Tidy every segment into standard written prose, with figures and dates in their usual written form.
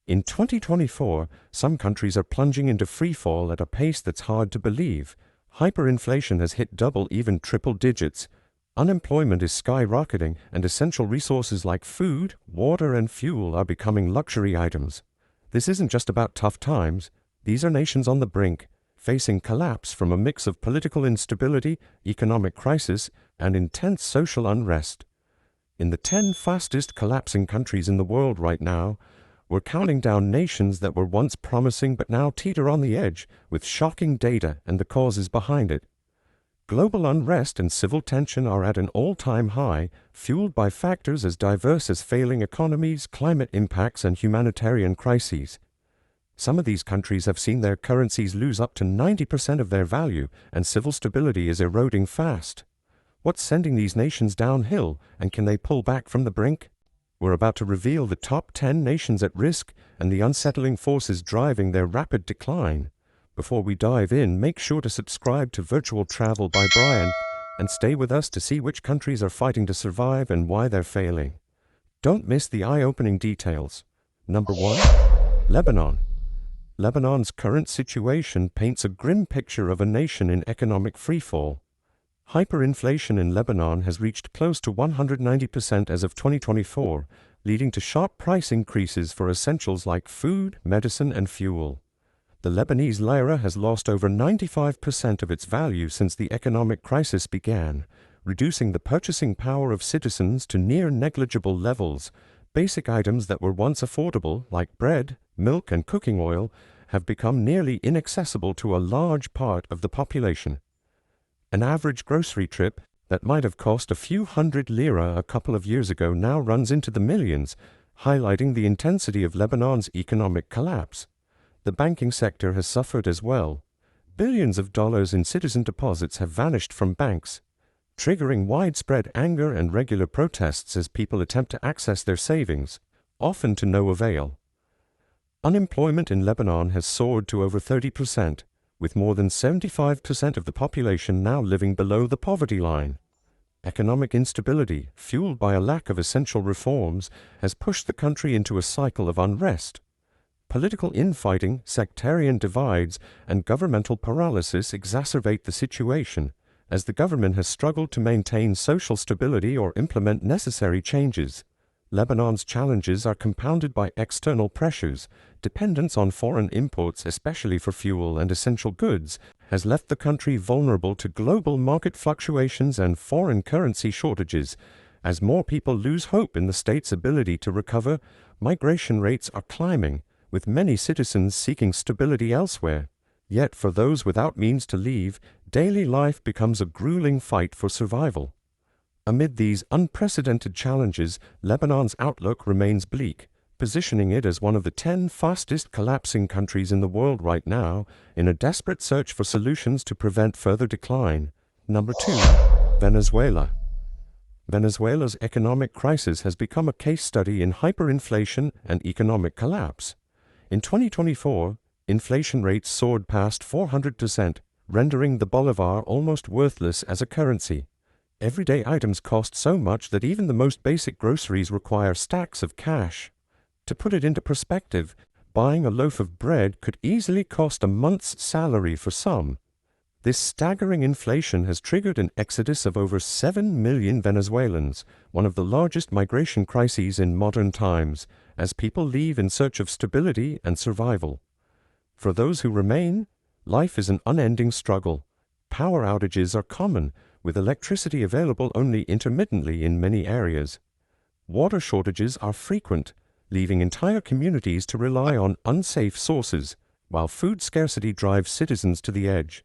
In 2024, some countries are plunging into freefall at a pace that's hard to believe. Hyperinflation has hit double, even triple digits. Unemployment is skyrocketing, and essential resources like food, water, and fuel are becoming luxury items. This isn't just about tough times. These are nations on the brink, facing collapse from a mix of political instability, economic crisis, and intense social unrest. In the 10 fastest collapsing countries in the world right now, we're counting down nations that were once promising but now teeter on the edge, with shocking data and the causes behind it. Global unrest and civil tension are at an all-time high, fueled by factors as diverse as failing economies, climate impacts, and humanitarian crises. Some of these countries have seen their currencies lose up to 90% of their value, and civil stability is eroding fast. What's sending these nations downhill, and can they pull back from the brink? We're about to reveal the top 10 nations at risk and the unsettling forces driving their rapid decline. Before we dive in, make sure to subscribe to Virtual Travel by Brian and stay with us to see which countries are fighting to survive and why they're failing. Don't miss the eye-opening details. Number 1. Lebanon. Lebanon's current situation paints a grim picture of a nation in economic freefall. Hyperinflation in Lebanon has reached close to 190% as of 2024, leading to sharp price increases for essentials like food, medicine, and fuel. The Lebanese lira has lost over 95% of its value since the economic crisis began, reducing the purchasing power of citizens to near negligible levels. Basic items that were once affordable, like bread, milk, and cooking oil, have become nearly inaccessible to a large part of the population. An average grocery trip that might have cost a few hundred lira a couple of years ago now runs into the millions, highlighting the intensity of Lebanon's economic collapse. The banking sector has suffered as well. Billions of dollars in citizen deposits have vanished from banks, triggering widespread anger and regular protests as people attempt to access their savings, often to no avail. Unemployment in Lebanon has soared to over 30%, with more than 75% of the population now living below the poverty line. Economic instability, fueled by a lack of essential reforms, has pushed the country into a cycle of unrest. Political infighting, sectarian divides, and governmental paralysis exacerbate the situation, as the government has struggled to maintain social stability or implement necessary changes. Lebanon's challenges are compounded by external pressures. Dependence on foreign imports, especially for fuel and essential goods, has left the country vulnerable to global market fluctuations and foreign currency shortages. As more people lose hope in the state's ability to recover, migration rates are climbing, with many citizens seeking stability elsewhere. Yet for those without means to leave, daily life becomes a grueling fight for survival. Amid these unprecedented challenges, Lebanon's outlook remains bleak, positioning it as one of the 10 fastest collapsing countries in the world right now, in a desperate search for solutions to prevent further decline. Number 2. Venezuela. Venezuela's economic crisis has become a case study in hyperinflation and economic collapse. In 2024, inflation rates soared past 400%, rendering the bolivar almost worthless as a currency. Everyday items cost so much that even the most basic groceries require stacks of cash. To put it into perspective, buying a loaf of bread could easily cost a month's salary for some. This staggering inflation has triggered an exodus of over 7 million Venezuelans, one of the largest migration crises in modern times, as people leave in search of stability and survival. For those who remain, life is an unending struggle. Power outages are common, with electricity available only intermittently in many areas. Water shortages are frequent, leaving entire communities to rely on unsafe sources, while food scarcity drives citizens to the edge.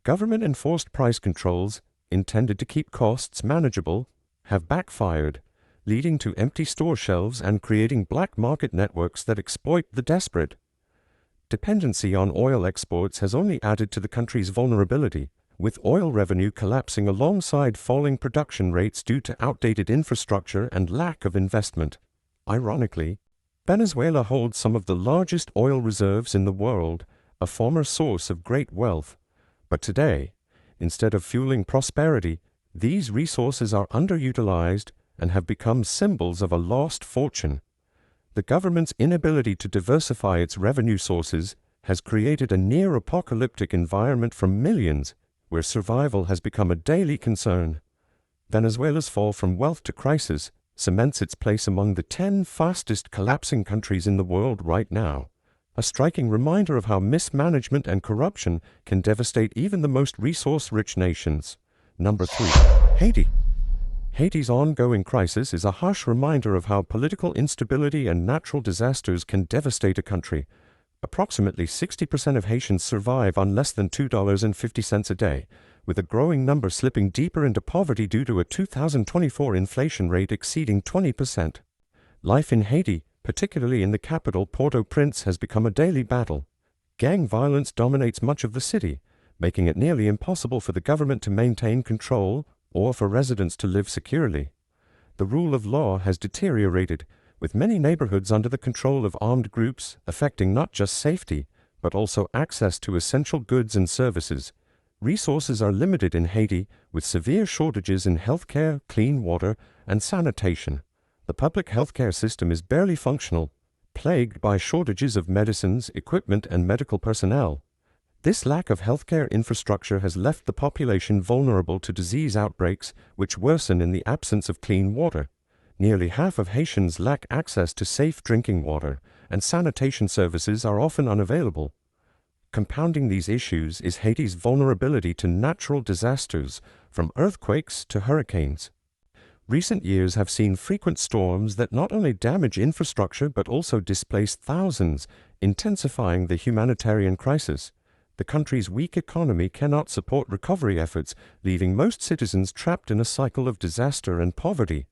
Government-enforced price controls, intended to keep costs manageable, have backfired, leading to empty store shelves and creating black market networks that exploit the desperate. Dependency on oil exports has only added to the country's vulnerability, with oil revenue collapsing alongside falling production rates due to outdated infrastructure and lack of investment. Ironically, Venezuela holds some of the largest oil reserves in the world, a former source of great wealth. But today, instead of fueling prosperity, these resources are underutilized and have become symbols of a lost fortune. The government's inability to diversify its revenue sources has created a near-apocalyptic environment for millions, where survival has become a daily concern. Venezuela's fall from wealth to crisis cements its place among the 10 fastest collapsing countries in the world right now, a striking reminder of how mismanagement and corruption can devastate even the most resource-rich nations. Number 3. Haiti. Haiti's ongoing crisis is a harsh reminder of how political instability and natural disasters can devastate a country. Approximately 60% of Haitians survive on less than $2.50 a day, with a growing number slipping deeper into poverty due to a 2024 inflation rate exceeding 20%. Life in Haiti, particularly in the capital Port-au-Prince, has become a daily battle. Gang violence dominates much of the city, making it nearly impossible for the government to maintain control or for residents to live securely. The rule of law has deteriorated, with many neighborhoods under the control of armed groups, affecting not just safety, but also access to essential goods and services. Resources are limited in Haiti, with severe shortages in healthcare, clean water, and sanitation. The public healthcare system is barely functional, plagued by shortages of medicines, equipment, and medical personnel. This lack of healthcare infrastructure has left the population vulnerable to disease outbreaks, which worsen in the absence of clean water. Nearly half of Haitians lack access to safe drinking water, and sanitation services are often unavailable. Compounding these issues is Haiti's vulnerability to natural disasters, from earthquakes to hurricanes. Recent years have seen frequent storms that not only damage infrastructure but also displace thousands, intensifying the humanitarian crisis. The country's weak economy cannot support recovery efforts, leaving most citizens trapped in a cycle of disaster and poverty.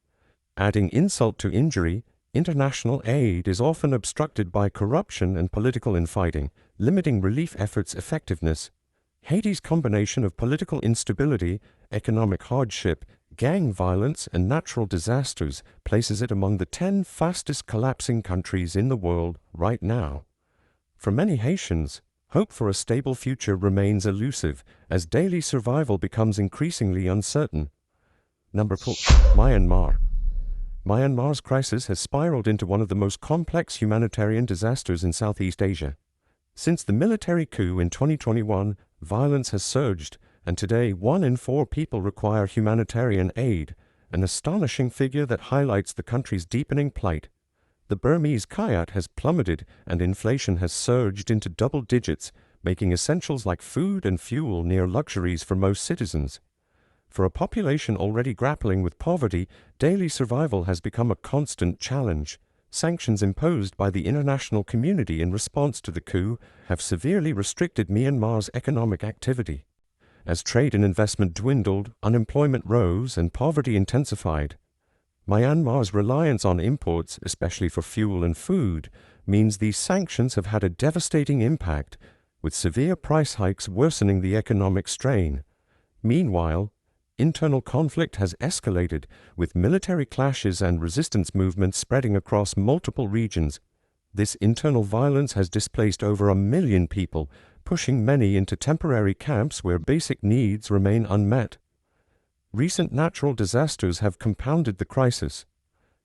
Adding insult to injury, international aid is often obstructed by corruption and political infighting, limiting relief efforts' effectiveness. Haiti's combination of political instability, economic hardship, gang violence, and natural disasters places it among the 10 fastest collapsing countries in the world right now. For many Haitians, hope for a stable future remains elusive as daily survival becomes increasingly uncertain. Number 4. Myanmar. Myanmar's crisis has spiraled into one of the most complex humanitarian disasters in Southeast Asia. Since the military coup in 2021, violence has surged, and today 1 in 4 people require humanitarian aid, an astonishing figure that highlights the country's deepening plight. The Burmese kyat has plummeted, and inflation has surged into double digits, making essentials like food and fuel near luxuries for most citizens. For a population already grappling with poverty, daily survival has become a constant challenge. Sanctions imposed by the international community in response to the coup have severely restricted Myanmar's economic activity. As trade and investment dwindled, unemployment rose, and poverty intensified. Myanmar's reliance on imports, especially for fuel and food, means these sanctions have had a devastating impact, with severe price hikes worsening the economic strain. Meanwhile, internal conflict has escalated, with military clashes and resistance movements spreading across multiple regions. This internal violence has displaced over 1 million people, pushing many into temporary camps where basic needs remain unmet. Recent natural disasters have compounded the crisis.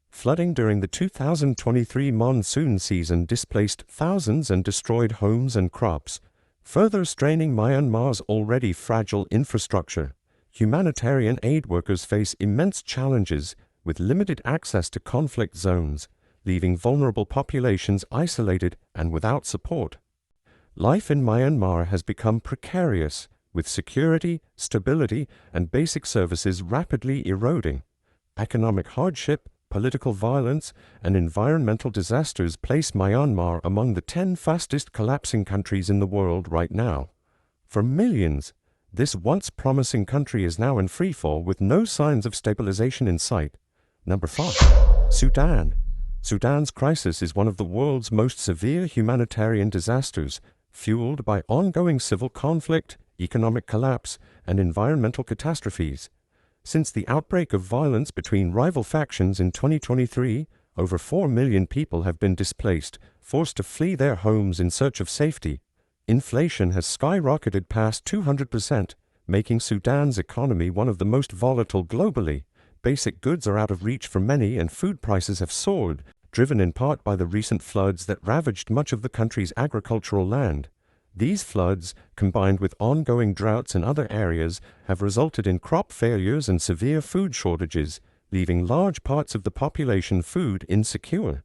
Flooding during the 2023 monsoon season displaced thousands and destroyed homes and crops, further straining Myanmar's already fragile infrastructure. Humanitarian aid workers face immense challenges with limited access to conflict zones, leaving vulnerable populations isolated and without support. Life in Myanmar has become precarious, with security, stability, and basic services rapidly eroding. Economic hardship, political violence, and environmental disasters place Myanmar among the 10 fastest collapsing countries in the world right now. For millions, this once promising country is now in freefall with no signs of stabilization in sight. Number 5. Sudan. Sudan's crisis is one of the world's most severe humanitarian disasters, fueled by ongoing civil conflict, economic collapse, and environmental catastrophes. Since the outbreak of violence between rival factions in 2023, over 4 million people have been displaced, forced to flee their homes in search of safety. Inflation has skyrocketed past 200%, making Sudan's economy one of the most volatile globally. Basic goods are out of reach for many and food prices have soared, driven in part by the recent floods that ravaged much of the country's agricultural land. These floods, combined with ongoing droughts in other areas, have resulted in crop failures and severe food shortages, leaving large parts of the population food insecure.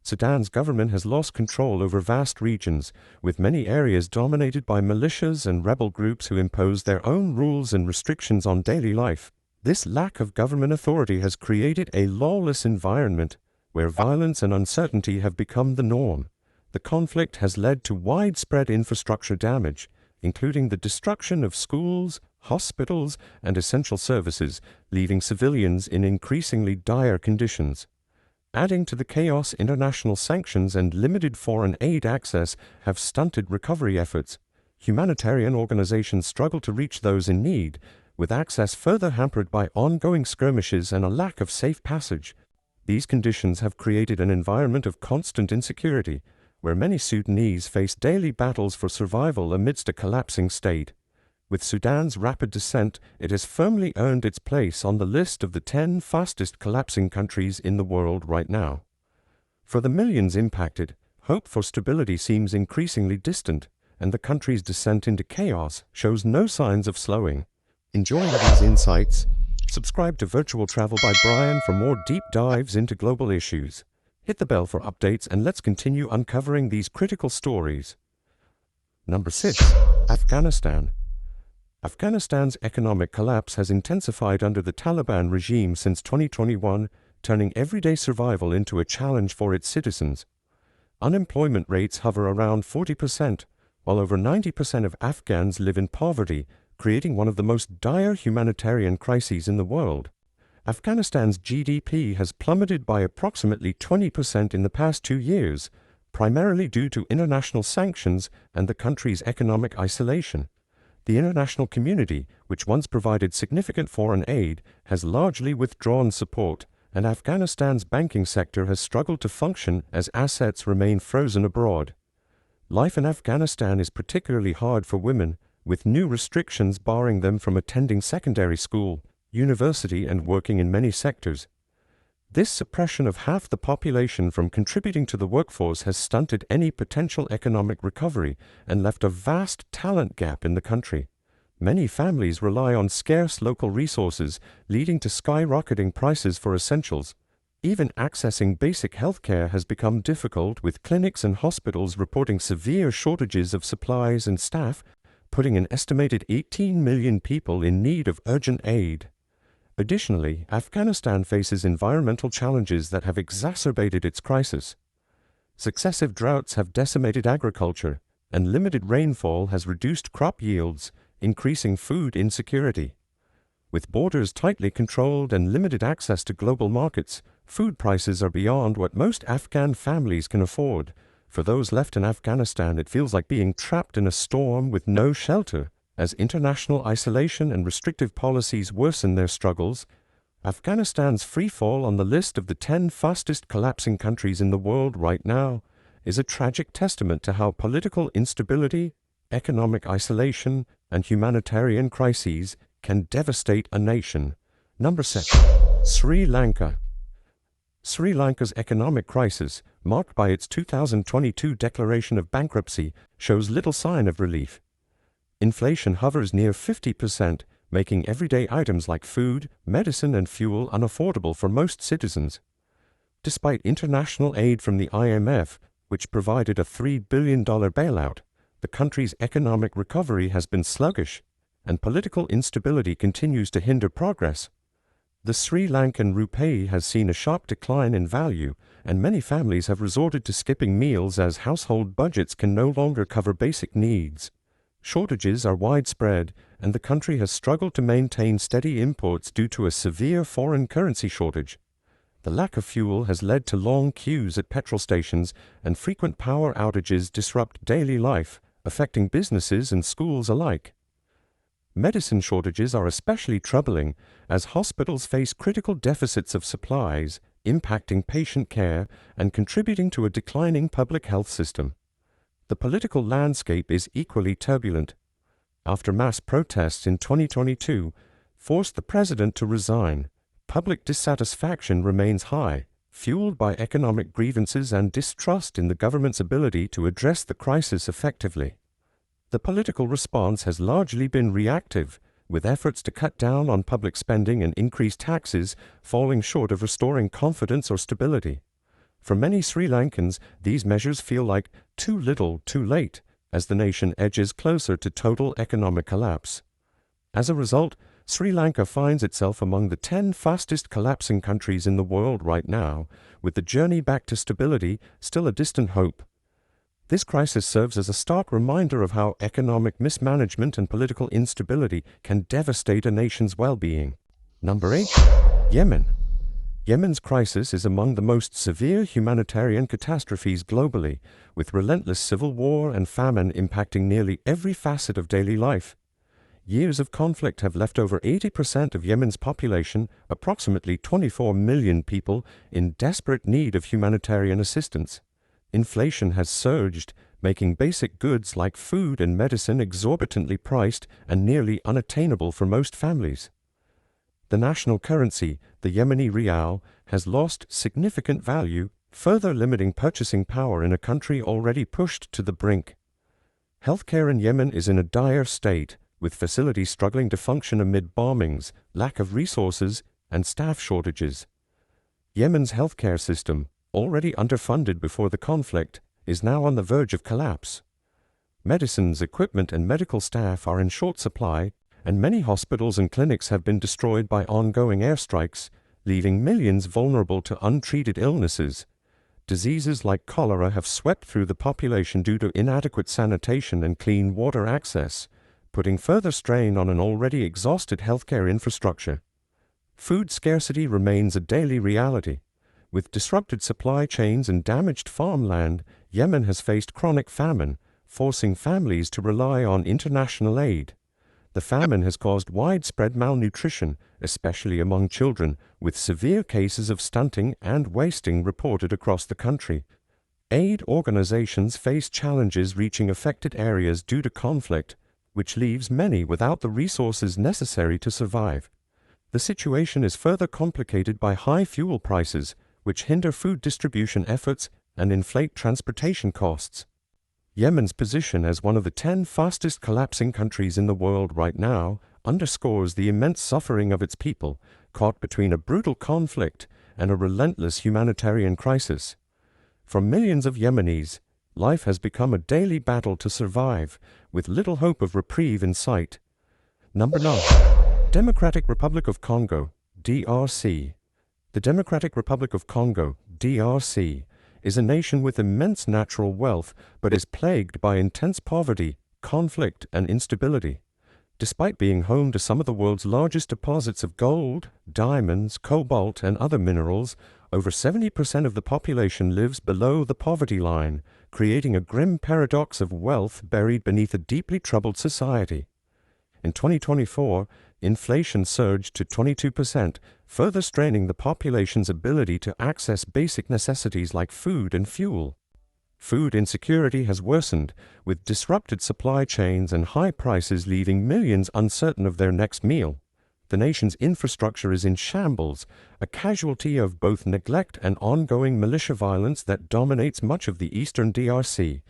Sudan's government has lost control over vast regions, with many areas dominated by militias and rebel groups who impose their own rules and restrictions on daily life. This lack of government authority has created a lawless environment where violence and uncertainty have become the norm. The conflict has led to widespread infrastructure damage, including the destruction of schools, hospitals, and essential services, leaving civilians in increasingly dire conditions. Adding to the chaos, international sanctions and limited foreign aid access have stunted recovery efforts. Humanitarian organizations struggle to reach those in need, with access further hampered by ongoing skirmishes and a lack of safe passage. These conditions have created an environment of constant insecurity, where many Sudanese face daily battles for survival amidst a collapsing state. With Sudan's rapid descent, it has firmly earned its place on the list of the 10 fastest collapsing countries in the world right now. For the millions impacted, hope for stability seems increasingly distant, and the country's descent into chaos shows no signs of slowing. Enjoying these insights? Subscribe to Virtual Travel by Brian for more deep dives into global issues. Hit the bell for updates and let's continue uncovering these critical stories. Number 6. Afghanistan. Afghanistan's economic collapse has intensified under the Taliban regime since 2021, turning everyday survival into a challenge for its citizens. Unemployment rates hover around 40%, while over 90% of Afghans live in poverty, creating one of the most dire humanitarian crises in the world. Afghanistan's GDP has plummeted by approximately 20% in the past 2 years, primarily due to international sanctions and the country's economic isolation. The international community, which once provided significant foreign aid, has largely withdrawn support, and Afghanistan's banking sector has struggled to function as assets remain frozen abroad. Life in Afghanistan is particularly hard for women, with new restrictions barring them from attending secondary school, university, and working in many sectors. This suppression of half the population from contributing to the workforce has stunted any potential economic recovery and left a vast talent gap in the country. Many families rely on scarce local resources, leading to skyrocketing prices for essentials. Even accessing basic health care has become difficult, with clinics and hospitals reporting severe shortages of supplies and staff, putting an estimated 18 million people in need of urgent aid. Additionally, Afghanistan faces environmental challenges that have exacerbated its crisis. Successive droughts have decimated agriculture, and limited rainfall has reduced crop yields, increasing food insecurity. With borders tightly controlled and limited access to global markets, food prices are beyond what most Afghan families can afford. For those left in Afghanistan, it feels like being trapped in a storm with no shelter. As international isolation and restrictive policies worsen their struggles, Afghanistan's free fall on the list of the 10 fastest collapsing countries in the world right now is a tragic testament to how political instability, economic isolation, and humanitarian crises can devastate a nation. Number 7. Sri Lanka. Sri Lanka's economic crisis, marked by its 2022 declaration of bankruptcy, shows little sign of relief. Inflation hovers near 50%, making everyday items like food, medicine, and fuel unaffordable for most citizens. Despite international aid from the IMF, which provided a $3 billion bailout, the country's economic recovery has been sluggish, and political instability continues to hinder progress. The Sri Lankan rupee has seen a sharp decline in value, and many families have resorted to skipping meals as household budgets can no longer cover basic needs. Shortages are widespread, and the country has struggled to maintain steady imports due to a severe foreign currency shortage. The lack of fuel has led to long queues at petrol stations, and frequent power outages disrupt daily life, affecting businesses and schools alike. Medicine shortages are especially troubling, as hospitals face critical deficits of supplies, impacting patient care and contributing to a declining public health system. The political landscape is equally turbulent. After mass protests in 2022 forced the president to resign, public dissatisfaction remains high, fueled by economic grievances and distrust in the government's ability to address the crisis effectively. The political response has largely been reactive, with efforts to cut down on public spending and increase taxes falling short of restoring confidence or stability. For many Sri Lankans, these measures feel like too little, too late, as the nation edges closer to total economic collapse. As a result, Sri Lanka finds itself among the 10 fastest collapsing countries in the world right now, with the journey back to stability still a distant hope. This crisis serves as a stark reminder of how economic mismanagement and political instability can devastate a nation's well-being. Number 8. Yemen. Yemen's crisis is among the most severe humanitarian catastrophes globally, with relentless civil war and famine impacting nearly every facet of daily life. Years of conflict have left over 80% of Yemen's population, approximately 24 million people, in desperate need of humanitarian assistance. Inflation has surged, making basic goods like food and medicine exorbitantly priced and nearly unattainable for most families. The national currency, the Yemeni rial, has lost significant value, further limiting purchasing power in a country already pushed to the brink. Healthcare in Yemen is in a dire state, with facilities struggling to function amid bombings, lack of resources, and staff shortages. Yemen's healthcare system, already underfunded before the conflict, is now on the verge of collapse. Medicines, equipment, and medical staff are in short supply, and many hospitals and clinics have been destroyed by ongoing airstrikes, leaving millions vulnerable to untreated illnesses. Diseases like cholera have swept through the population due to inadequate sanitation and clean water access, putting further strain on an already exhausted healthcare infrastructure. Food scarcity remains a daily reality. With disrupted supply chains and damaged farmland, Yemen has faced chronic famine, forcing families to rely on international aid. The famine has caused widespread malnutrition, especially among children, with severe cases of stunting and wasting reported across the country. Aid organizations face challenges reaching affected areas due to conflict, which leaves many without the resources necessary to survive. The situation is further complicated by high fuel prices, which hinder food distribution efforts and inflate transportation costs. Yemen's position as one of the 10 fastest collapsing countries in the world right now underscores the immense suffering of its people, caught between a brutal conflict and a relentless humanitarian crisis. For millions of Yemenis, life has become a daily battle to survive, with little hope of reprieve in sight. Number 9. Democratic Republic of Congo, DRC. The Democratic Republic of Congo, DRC, is a nation with immense natural wealth, but is plagued by intense poverty, conflict, and instability. Despite being home to some of the world's largest deposits of gold, diamonds, cobalt, and other minerals, over 70% of the population lives below the poverty line, creating a grim paradox of wealth buried beneath a deeply troubled society. In 2024, inflation surged to 22%, further straining the population's ability to access basic necessities like food and fuel. Food insecurity has worsened, with disrupted supply chains and high prices leaving millions uncertain of their next meal. The nation's infrastructure is in shambles, a casualty of both neglect and ongoing militia violence that dominates much of the eastern DRC.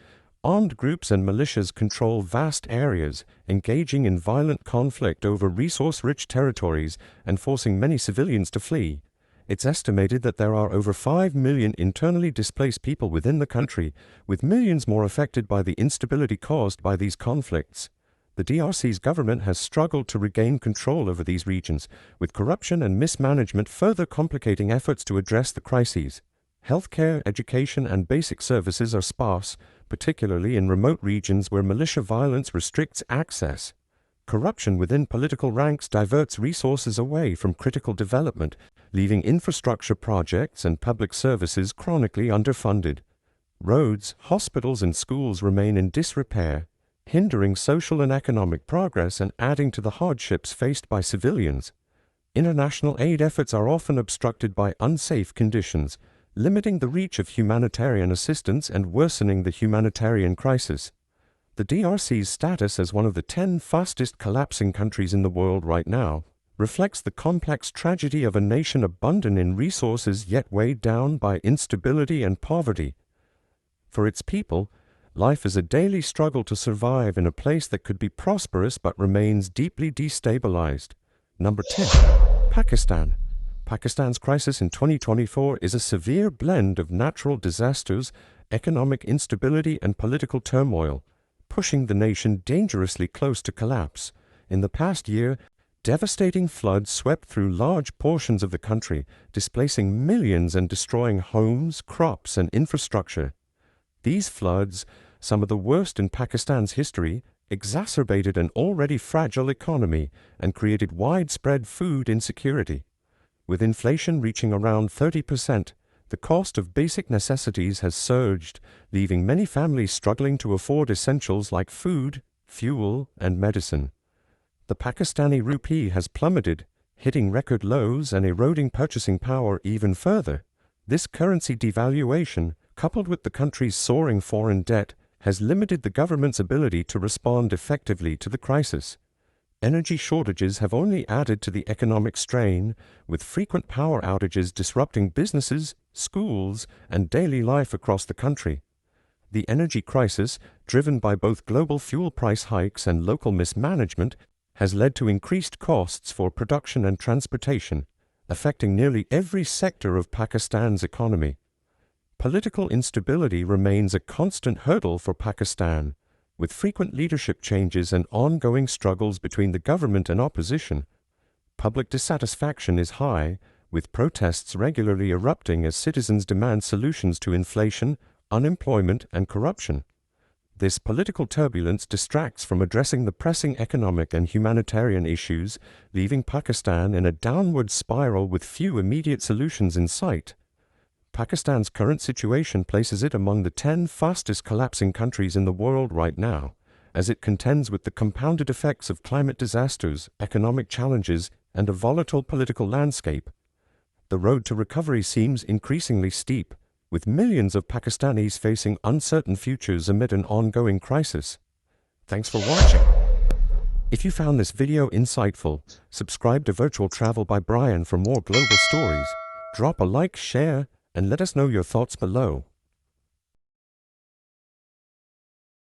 Armed groups and militias control vast areas, engaging in violent conflict over resource-rich territories and forcing many civilians to flee. It's estimated that there are over 5 million internally displaced people within the country, with millions more affected by the instability caused by these conflicts. The DRC's government has struggled to regain control over these regions, with corruption and mismanagement further complicating efforts to address the crises. Healthcare, education, and basic services are sparse, particularly in remote regions where militia violence restricts access. Corruption within political ranks diverts resources away from critical development, leaving infrastructure projects and public services chronically underfunded. Roads, hospitals, and schools remain in disrepair, hindering social and economic progress and adding to the hardships faced by civilians. International aid efforts are often obstructed by unsafe conditions, limiting the reach of humanitarian assistance and worsening the humanitarian crisis. The DRC's status as one of the 10 fastest collapsing countries in the world right now reflects the complex tragedy of a nation abundant in resources yet weighed down by instability and poverty. For its people, life is a daily struggle to survive in a place that could be prosperous but remains deeply destabilized. Number 10. Pakistan. Pakistan's crisis in 2024 is a severe blend of natural disasters, economic instability, and political turmoil, pushing the nation dangerously close to collapse. In the past year, devastating floods swept through large portions of the country, displacing millions and destroying homes, crops, and infrastructure. These floods, some of the worst in Pakistan's history, exacerbated an already fragile economy and created widespread food insecurity. With inflation reaching around 30%, the cost of basic necessities has surged, leaving many families struggling to afford essentials like food, fuel, and medicine. The Pakistani rupee has plummeted, hitting record lows and eroding purchasing power even further. This currency devaluation, coupled with the country's soaring foreign debt, has limited the government's ability to respond effectively to the crisis. Energy shortages have only added to the economic strain, with frequent power outages disrupting businesses, schools, and daily life across the country. The energy crisis, driven by both global fuel price hikes and local mismanagement, has led to increased costs for production and transportation, affecting nearly every sector of Pakistan's economy. Political instability remains a constant hurdle for Pakistan, with frequent leadership changes and ongoing struggles between the government and opposition. Public dissatisfaction is high, with protests regularly erupting as citizens demand solutions to inflation, unemployment, and corruption. This political turbulence distracts from addressing the pressing economic and humanitarian issues, leaving Pakistan in a downward spiral with few immediate solutions in sight. Pakistan's current situation places it among the 10 fastest collapsing countries in the world right now, as it contends with the compounded effects of climate disasters, economic challenges, and a volatile political landscape. The road to recovery seems increasingly steep, with millions of Pakistanis facing uncertain futures amid an ongoing crisis. Thanks for watching. If you found this video insightful, subscribe to Virtual Travel by Brian for more global stories. Drop a like, share, and let us know your thoughts below.